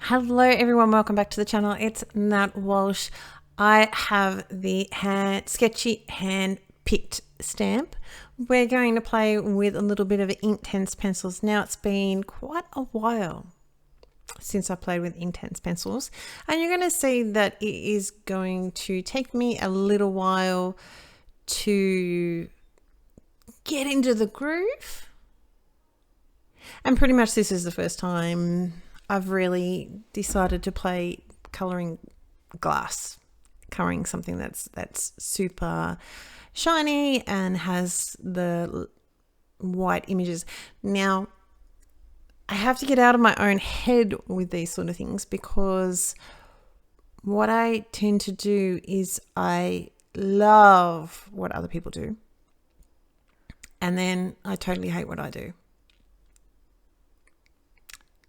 Hello everyone, welcome back to the channel. It's Nat Walsh. I have the Sketchy hand-picked stamp. We're going to play with a little bit of inktense pencils. Now it's been quite a while since I played with inktense pencils, and you're going to see that it is going to take me a little while to get into the groove. And pretty much this is the first time I've really decided to play colouring glass, colouring something that's super shiny and has the white images. Now, I have to get out of my own head with these sort of things, because what I tend to do is I love what other people do, and then I totally hate what I do.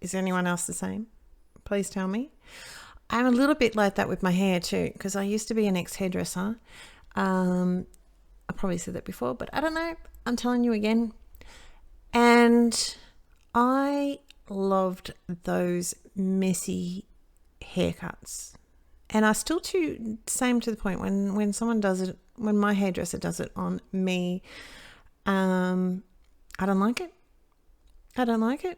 Is anyone else the same? Please tell me. I'm a little bit like that with my hair too, because I used to be an ex-hairdresser. I probably said that before, but I don't know. I'm telling you again. And I loved those messy haircuts. And I still do same to the point when someone does it, when my hairdresser does it on me, I don't like it. I don't like it.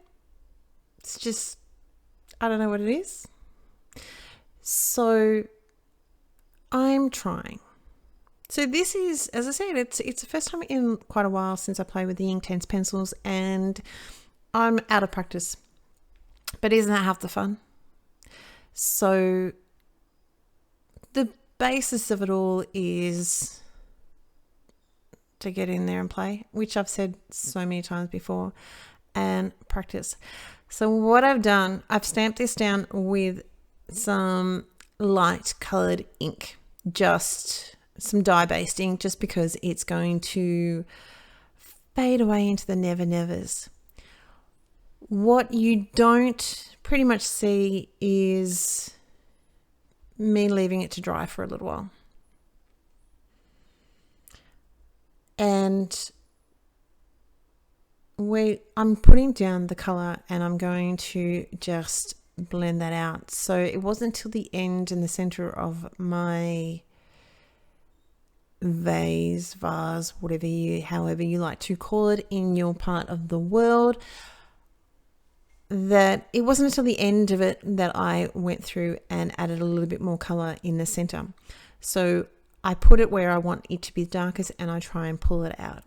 It's just, I don't know what it is. So I'm trying. So this is, as I said, it's the first time in quite a while since I played with the inktense pencils, and I'm out of practice. But isn't that half the fun? So the basis of it all is to get in there and play, which I've said so many times before, and practice. So what I've done, I've stamped this down with some light colored ink, just some dye-based ink, just because it's going to fade away into the never nevers. What you don't pretty much see is me leaving it to dry for a little while. And I'm putting down the color, and I'm going to just blend that out. So it wasn't until the end in the center of my vase, however you like to call it in your part of the world, that it wasn't until the end of it that I went through and added a little bit more color in the center. So I put it where I want it to be darkest, and I try and pull it out.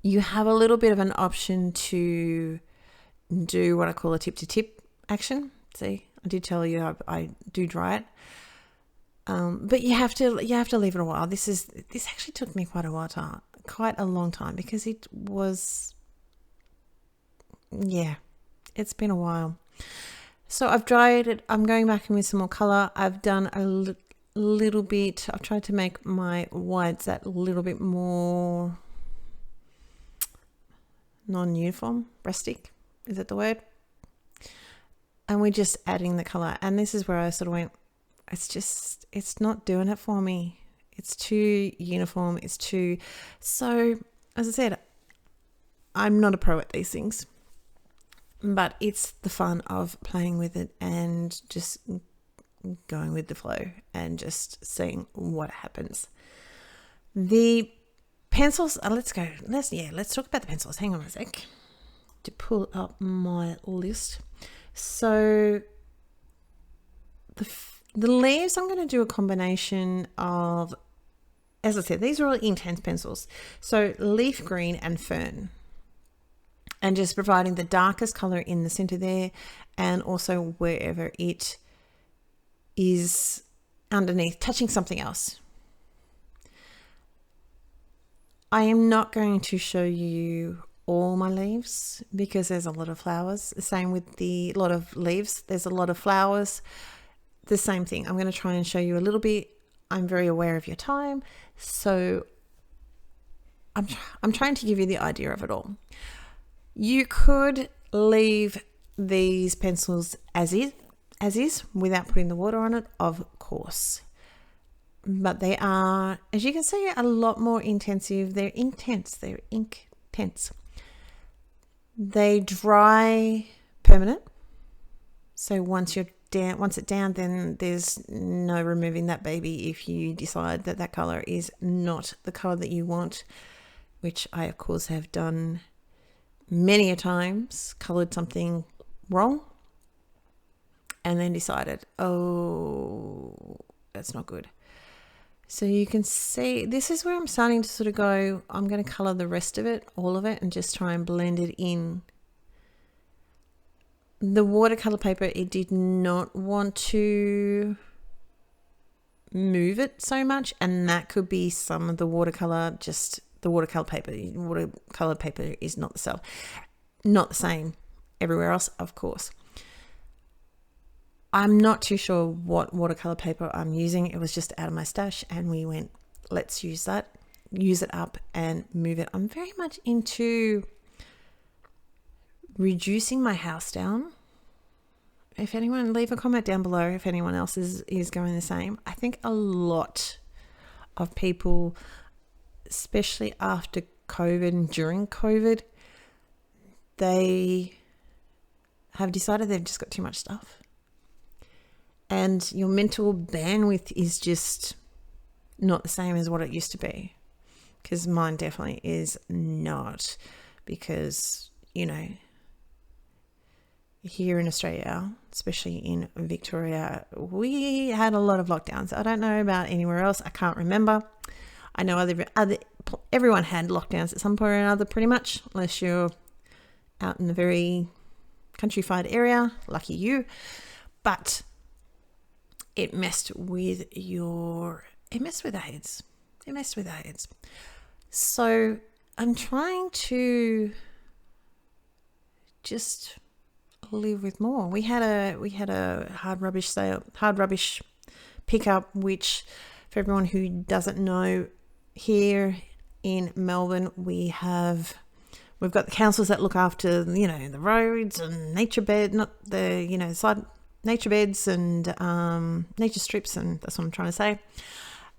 You have a little bit of an option to do what I call a tip to tip action. See, I did tell you I do dry it, but you have to leave it a while. This actually took me quite a long time, because it was, yeah, it's been a while. So I've dried it. I'm going back in with some more color. I've done a little bit. I've tried to make my whites that little bit more non-uniform, rustic, is that the word? And we're just adding the color, and this is where I sort of went, it's not doing it for me. It's too uniform. So as I said, I'm not a pro at these things, but it's the fun of playing with it and just going with the flow and just seeing what happens. The pencils, let's talk about the pencils. Hang on a sec to pull up my list. So the leaves, I'm going to do a combination of, as I said, these are all inktense pencils. So leaf green and fern, and just providing the darkest color in the center there, and also wherever it is underneath, touching something else. I am not going to show you all my leaves, because there's a lot of flowers. Same with the lot of leaves, there's a lot of flowers. The same thing. I'm going to try and show you a little bit. I'm very aware of your time, so I'm trying to give you the idea of it all. You could leave these pencils as is without putting the water on it, of course. But they are, as you can see, a lot more intensive. They're inktense. They dry permanent. So once it's down, then there's no removing that baby if you decide that that color is not the color that you want, which I of course have done many a times, colored something wrong and then decided, oh, that's not good. So you can see this is where I'm starting to sort of go, I'm going to color the rest of it, all of it, and just try and blend it in. The watercolor paper, it did not want to move it so much, and that could be some of the watercolor, just the watercolor paper. Watercolor paper is not the same everywhere else, of course. I'm not too sure what watercolor paper I'm using. It was just out of my stash and we went, let's use that, use it up and move it. I'm very much into reducing my house down. If anyone, leave a comment down below if anyone else is going the same. I think a lot of people, especially after COVID and during COVID, they have decided they've just got too much stuff. And your mental bandwidth is just not the same as what it used to be. Because mine definitely is not. Because, you know, here in Australia, especially in Victoria, we had a lot of lockdowns. I don't know about anywhere else. I can't remember. I know everyone had lockdowns at some point or another, pretty much, unless you're out in a very countrified area. Lucky you. But it messed with AIDS. It messed with AIDS. So I'm trying to just live with more. We had a hard rubbish pickup, which for everyone who doesn't know, here in Melbourne we've got the councils that look after, you know, the roads and nature beds and nature strips, and that's what I'm trying to say.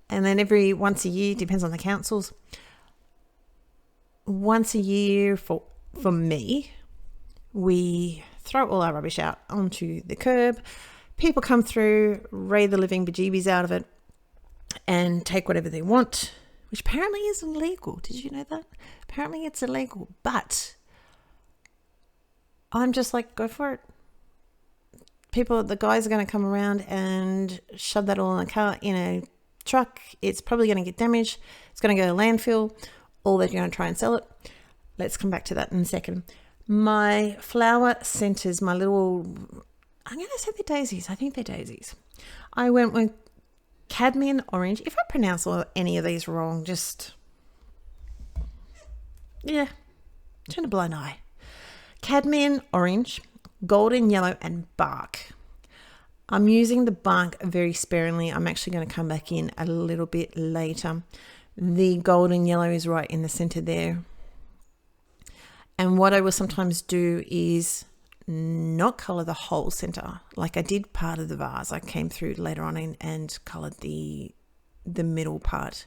And then once a year, depends on the councils, once a year for me, we throw all our rubbish out onto the curb. People come through, raid the living bejeebies out of it and take whatever they want, which apparently is illegal. Did you know that? Apparently it's illegal, but I'm just like, go for it. The guys are going to come around and shove that all in a truck. It's probably going to get damaged. It's going to go to landfill, or they're going to try and sell it. Let's come back to that in a second. My flower centers, I'm going to say they're daisies. I think they're daisies. I went with cadmium orange. If I pronounce any of these wrong, just, yeah, turn a blind eye. Cadmium orange, golden yellow and bark. I'm using the bark very sparingly. I'm actually going to come back in a little bit later. The golden yellow is right in the center there. And what I will sometimes do is not color the whole center. Like I did part of the vase. I came through later on and colored the middle part,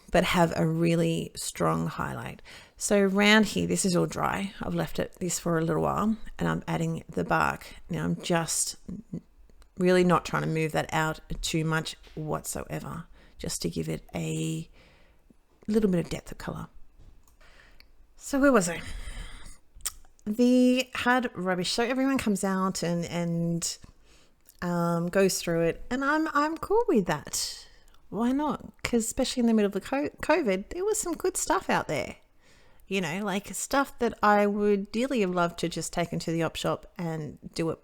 but have a really strong highlight. So around here, this is all dry. I've left this for a little while and I'm adding the bark. Now I'm just really not trying to move that out too much whatsoever, just to give it a little bit of depth of color. So where was I? The hard rubbish. So everyone comes out and goes through it, and I'm cool with that. Why not? Because especially in the middle of the COVID, there was some good stuff out there. You know, like stuff that I would dearly have loved to just take into the op shop and do it,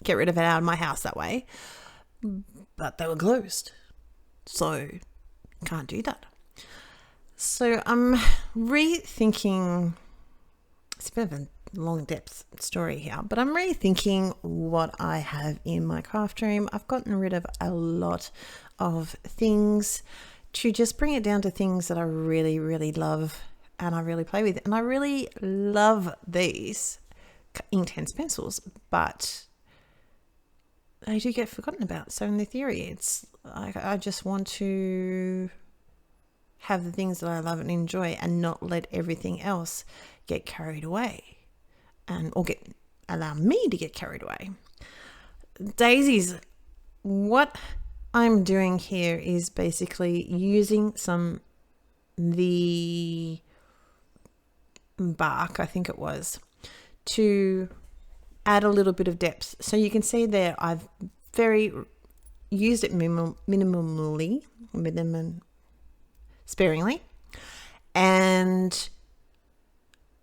get rid of it out of my house that way. But they were closed. So can't do that. So I'm rethinking, it's a bit of a long depth story here, but I'm rethinking what I have in my craft room. I've gotten rid of a lot of things to just bring it down to things that I really, really love and I really play with. And I really love these inktense pencils, but they do get forgotten about. So in the theory, it's I just want to have the things that I love and enjoy and not let everything else get carried away or get allow me to get carried away. Daisies, what I'm doing here is basically using the bark, I think it was, to add a little bit of depth. So you can see there I've used it minimally, sparingly, and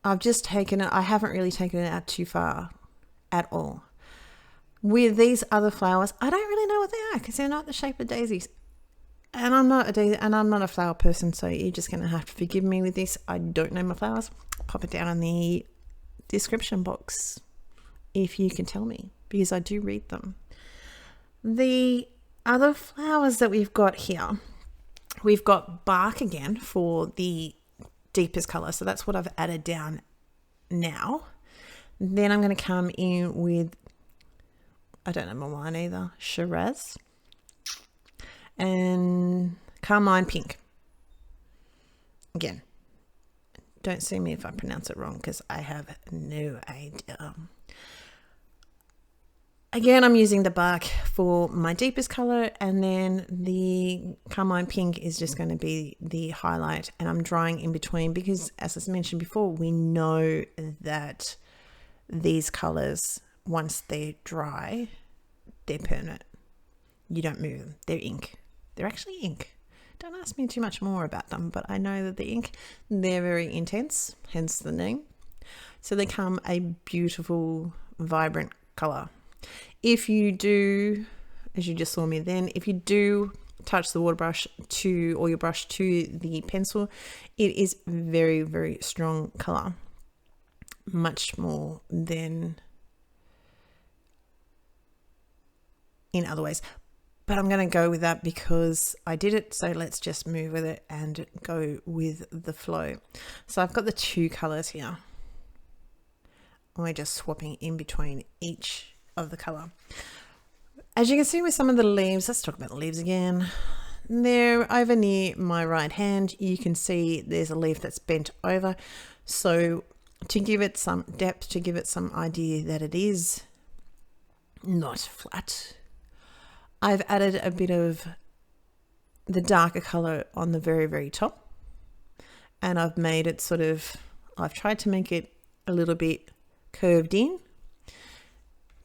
I've just taken it, I haven't really taken it out too far at all. With these other flowers, I don't really know what they are because they're not the shape of daisies. And I'm not a flower person, so you're just going to have to forgive me with this. I don't know my flowers. Pop it down in the description box if you can tell me, because I do read them. The other flowers that we've got here, we've got bark again for the deepest color. So that's what I've added down now. Then I'm going to come in with, I don't know my wine either, Shiraz and Carmine Pink. Again, don't sue me if I pronounce it wrong because I have no idea. Again, I'm using the bark for my deepest color, and then the Carmine Pink is just going to be the highlight, and I'm drying in between because, as I mentioned before, we know that these colors, once they're dry, they're permanent. You don't move them. They're ink. They're actually ink. Don't ask me too much more about them, but I know that the ink, they're very intense, hence the name. So they come a beautiful, vibrant color. If you do, as you just saw me then, if you do touch the water brush or your brush to the pencil, it is very, very strong color. Much more than in other ways. But I'm going to go with that because I did it. So let's just move with it and go with the flow. So I've got the two colors here. We're just swapping in between each of the color. As you can see with some of the leaves, let's talk about the leaves again. They're over near my right hand. You can see there's a leaf that's bent over. So to give it some depth, to give it some idea that it is not flat, I've added a bit of the darker color on the very, very top, and I've made it I've tried to make it a little bit curved in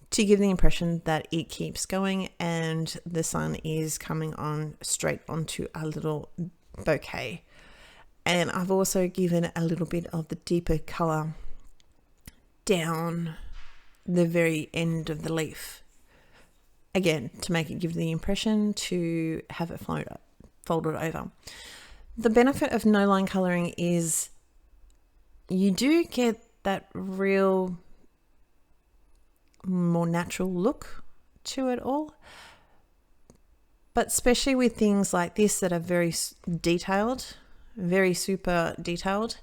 to give the impression that it keeps going and the sun is coming on straight onto a little bouquet. And I've also given a little bit of the deeper color down the very end of the leaf. Again, to make it give the impression to have it folded over. The benefit of no line coloring is you do get that real more natural look to it all. But especially with things like this that are very detailed, very super detailed,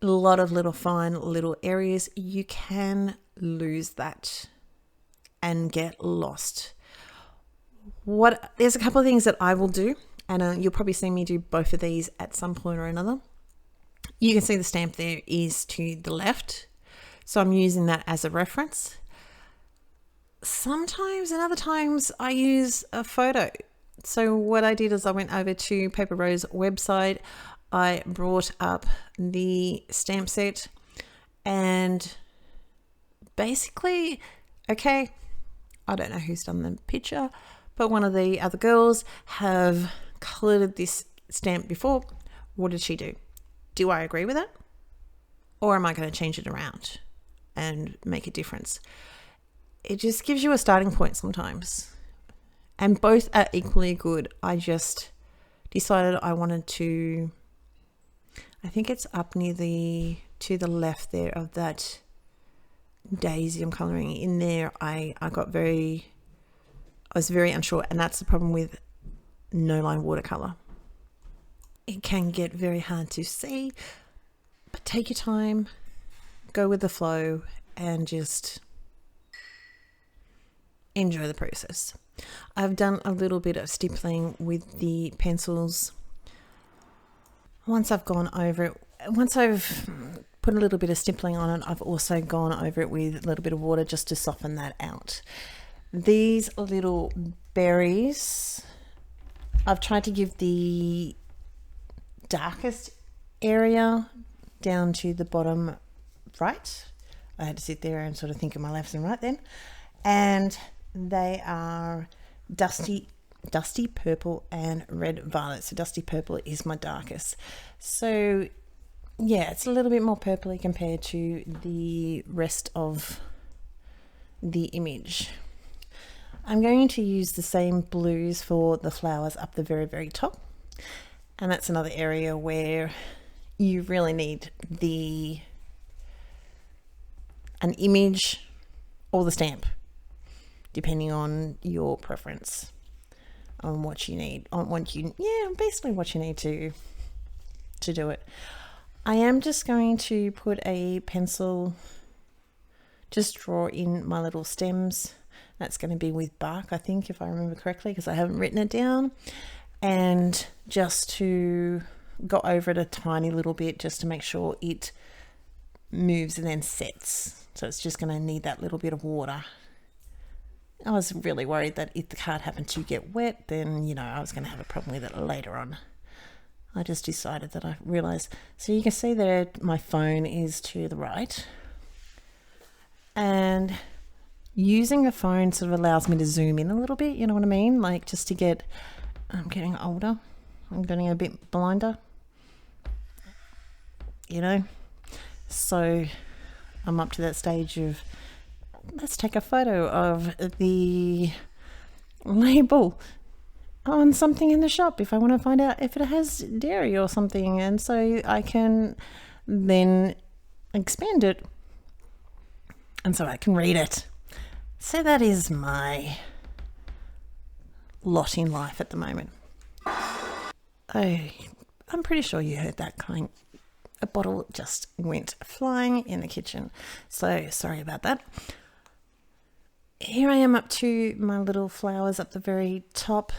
a lot of little fine little areas, you can lose that and get lost. There's a couple of things that I will do, and you'll probably see me do both of these at some point or another. You can see the stamp there is to the left, so I'm using that as a reference. Sometimes and other times I use a photo. So what I did is I went over to Paper Rose website, I brought up the stamp set, and basically, okay, I don't know who's done the picture, but one of the other girls have colored this stamp before. What did she do? Do I agree with it? Or am I going to change it around and make a difference? It just gives you a starting point sometimes. And both are equally good. I just decided I wanted to, I think it's up near to the left there of that daisy I'm coloring in there. I was very unsure, and that's the problem with no line watercolor. It can get very hard to see, but take your time, go with the flow, and just enjoy the process. I've done a little bit of stippling with the pencils. Once I've gone over it, once I've put a little bit of stippling on it, I've also gone over it with a little bit of water just to soften that out. These little berries, I've tried to give the darkest area down to the bottom right. I had to sit there and sort of think of my left and right then. And they are dusty purple and red violet. So dusty purple is my darkest. So yeah, it's a little bit more purpley compared to the rest of the image. I'm going to use the same blues for the flowers up the very, very top. And that's another area where you really need an image or the stamp, depending on your preference on what you need, basically what you need to do it. I am just going to put a pencil, just draw in my little stems. That's going to be with bark, I think, if I remember correctly, because I haven't written it down. And just to go over it a tiny little bit, just to make sure it moves and then sets. So it's just going to need that little bit of water. I was really worried that if the card happened to get wet, then, you know, I was going to have a problem with it later on. I just decided that I realized. So you can see there my phone is to the right. And using a phone sort of allows me to zoom in a little bit, you know what I mean? Like just to get, I'm getting older. I'm getting a bit blinder, you know? So I'm up to that stage of, let's take a photo of the label on something in the shop if I want to find out if it has dairy or something, and so I can then expand it and so I can read it. So that is my lot in life at the moment. I'm pretty sure you heard that clank. A bottle just went flying in the kitchen, so sorry about that. Here I am up to my little flowers up the very top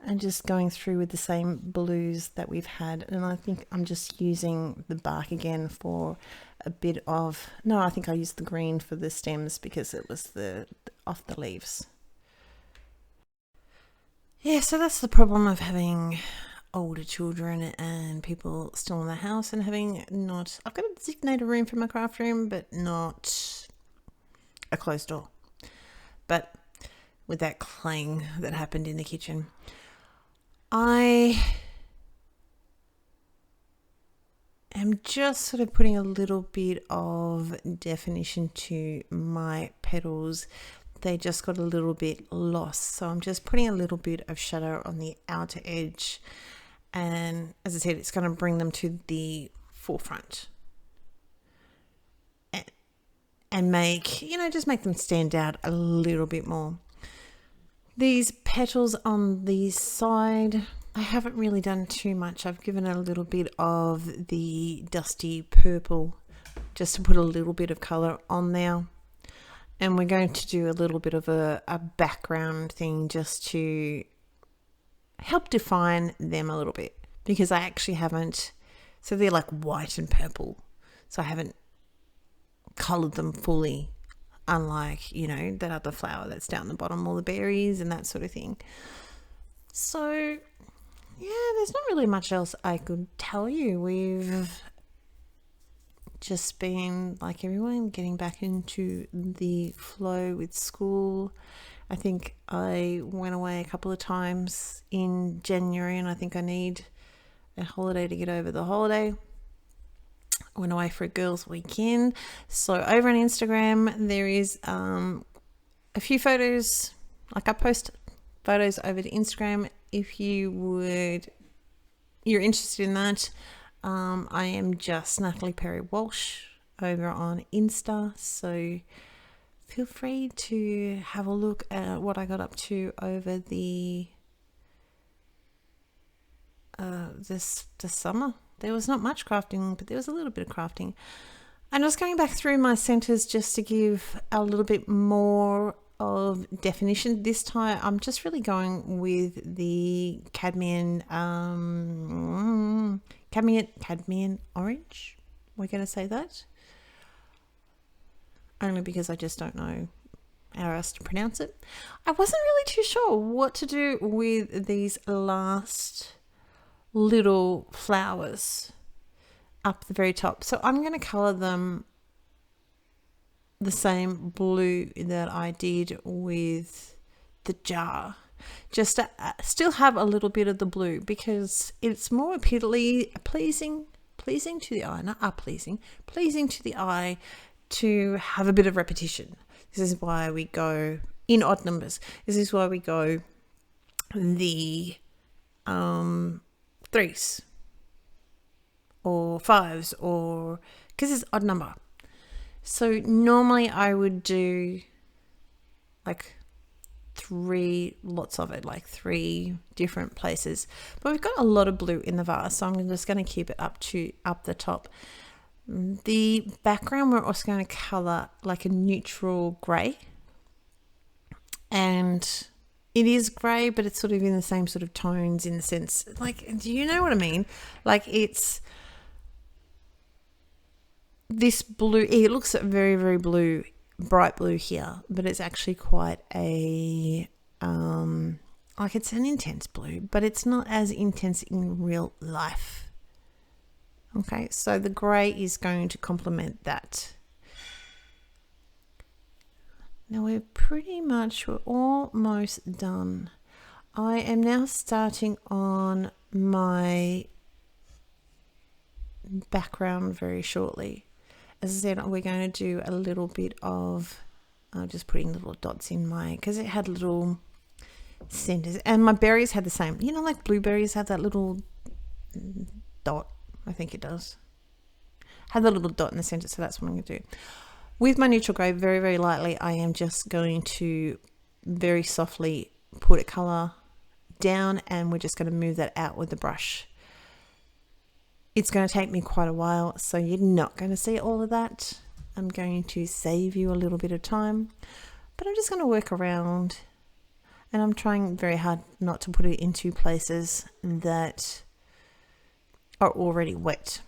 and just going through with the same blues that we've had, and I think I'm just using the bark again for a bit of, no, I think I used the green for the stems because it was off the leaves. Yeah, so that's the problem of having older children and people still in the house and having I've got a designated room for my craft room, but not a closed door. But with that clang that happened in the kitchen, I am just sort of putting a little bit of definition to my petals. They just got a little bit lost, so I'm just putting a little bit of shadow on the outer edge, and as I said, it's going to bring them to the forefront and make, you know, just make them stand out a little bit more. These petals on the side, I haven't really done too much. I've given it a little bit of the dusty purple just to put a little bit of color on there. And we're going to do a little bit of a background thing just to help define them a little bit, because I actually haven't, so they're like white and purple, so I haven't colored them fully, unlike, you know, that other flower that's down the bottom, all the berries and that sort of thing. So yeah, there's not really much else I could tell you. We've just been, like everyone, getting back into the flow with school. I think I went away a couple of times in January, and I think I need a holiday to get over the holiday. I went away for a girls' weekend. So over on Instagram, there is a few photos. Like I post photos over to Instagram if you're interested in that. I am just Natalie Perry Walsh over on Insta, so feel free to have a look at what I got up to over the this summer. There was not much crafting, but there was a little bit of crafting. I'm just going back through my centers just to give a little bit more of definition. This time I'm just really going with the cadmium orange. We're going to say that. Only because I just don't know how else to pronounce it. I wasn't really too sure what to do with these last little flowers up the very top. So I'm going to colour them the same blue that I did with the jar, just to still have a little bit of the blue, because it's more pleasing to the eye, not pleasing to the eye, to have a bit of repetition. This is why we go in odd numbers. This is why we go the 3s or 5s, or because it's odd number. So normally I would do like 3 lots of it, like 3 different places, but we've got a lot of blue in the vase, so I'm just going to keep it up the top. The background we're also going to color like a neutral gray, and it is gray, but it's sort of in the same sort of tones, in the sense, like, do you know what I mean? Like, it's this blue, it looks very, very blue, bright blue here, but it's actually quite a like, it's an intense blue, but it's not as intense in real life. Okay, so the grey is going to complement that. Now we're almost done. I am now starting on my background very shortly. As I said, we're going to do a little bit of just putting little dots in because it had little centers, and my berries had the same, you know, like blueberries have that little dot. I think it does. Had the little dot in the center, so that's what I'm going to do. With my neutral grey, very, very lightly, I am just going to very softly put a colour down, and we're just going to move that out with the brush. It's going to take me quite a while, so you're not going to see all of that. I'm going to save you a little bit of time, but I'm just going to work around, and I'm trying very hard not to put it into places that are already wet.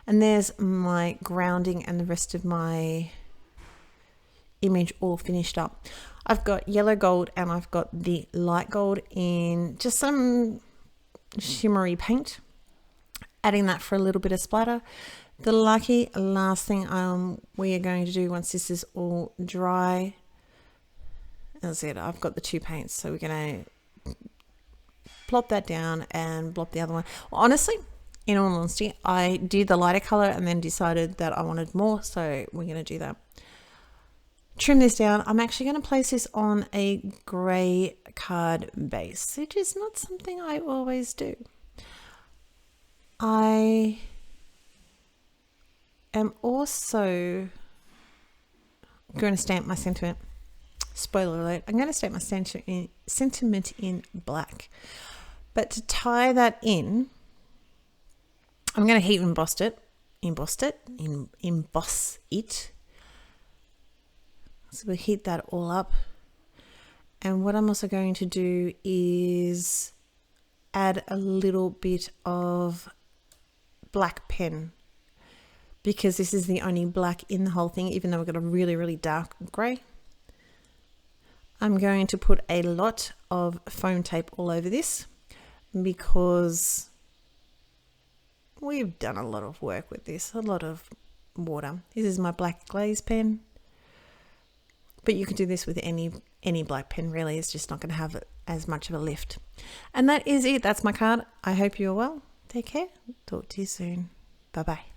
And there's my grounding and the rest of my image all finished up. I've got yellow gold and I've got the light gold in just some shimmery paint, adding that for a little bit of splatter. The lucky last thing we are going to do once this is all dry, as I said, I've got the 2 paints, so we're going to plop that down and plop the other one. Well, honestly, in all honesty, I did the lighter color and then decided that I wanted more, so we're going to do that. Trim this down. I'm actually going to place this on a grey card base, which is not something I always do. I am also going to stamp my sentiment. Spoiler alert, I'm going to stamp my sentiment in black. But to tie that in, I'm going to heat emboss it. So we heat that all up. And what I'm also going to do is add a little bit of black pen, because this is the only black in the whole thing, even though we've got a really, really dark grey. I'm going to put a lot of foam tape all over this, because we've done a lot of work with this, a lot of water. This is my black glaze pen, but you can do this with any black pen really. It's just not going to have as much of a lift. And that is it. That's my card. I hope you're well. Take care. Talk to you soon. Bye bye.